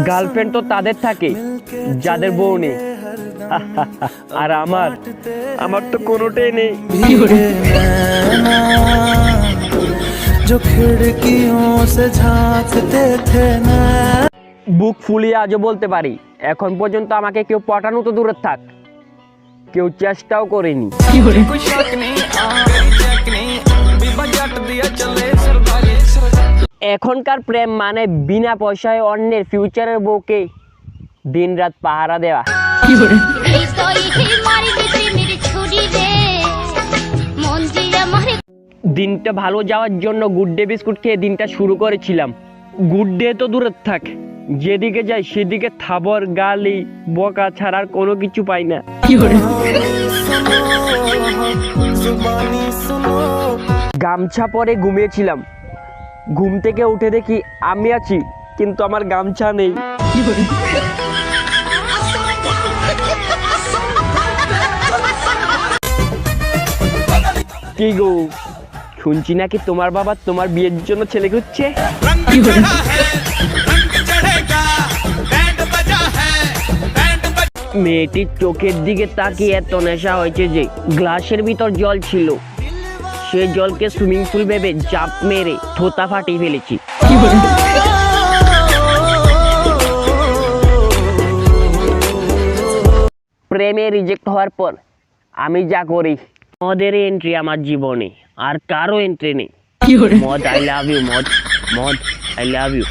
Girlfriend তো তাদের থাকে যাদের বউ নেই, আর আমার তো কোনোটাই নেই। বুক ফুলিয়ে আজও বলতে পারি, এখন পর্যন্ত আমাকে কেউ পটানো তো দূরে থাক, কেউ চেষ্টাও করেনি। এখনকার প্রেম মানে বিনা পয়সায় অন্যের ফিউচারের বউকে দিন রাত পাহারা দেওয়া। দিনটা ভালো যাওয়ার জন্য গুড ডে বিস্কুট খেয়ে দিনটা শুরু করেছিলাম। গুড ডে তো দূরের থাক, যেদিকে যাই সেদিকে থাবর গালি বকা ছাড়ার কোনো কিছু পাই না। গামছা পরে ঘুমিয়েছিলাম, ঘুম থেকে উঠে দেখি আমি আছি কিন্তু আমার গামছা নেই। কি গো, শুনছি নাকি তোমার বাবা তোমার বিয়ের জন্য ছেলে খুঁজছে। মেয়েটির চোখের দিকে তাকিয়ে এত নেশা হয়েছে যে গ্লাসের ভিতর জল ছিল, সে জলকে সুইমিং পুল ভেবে জাপ মেরে থোতা ফাটিয়ে ফেলেছি। প্রেমে রিজেক্ট হওয়ার পর আমি যা করি, মদের এন্ট্রি আমার জীবনে, আর কারো এন্ট্রি নেই। মদ আই লাভ ইউ, মদ আই লাভ ইউ।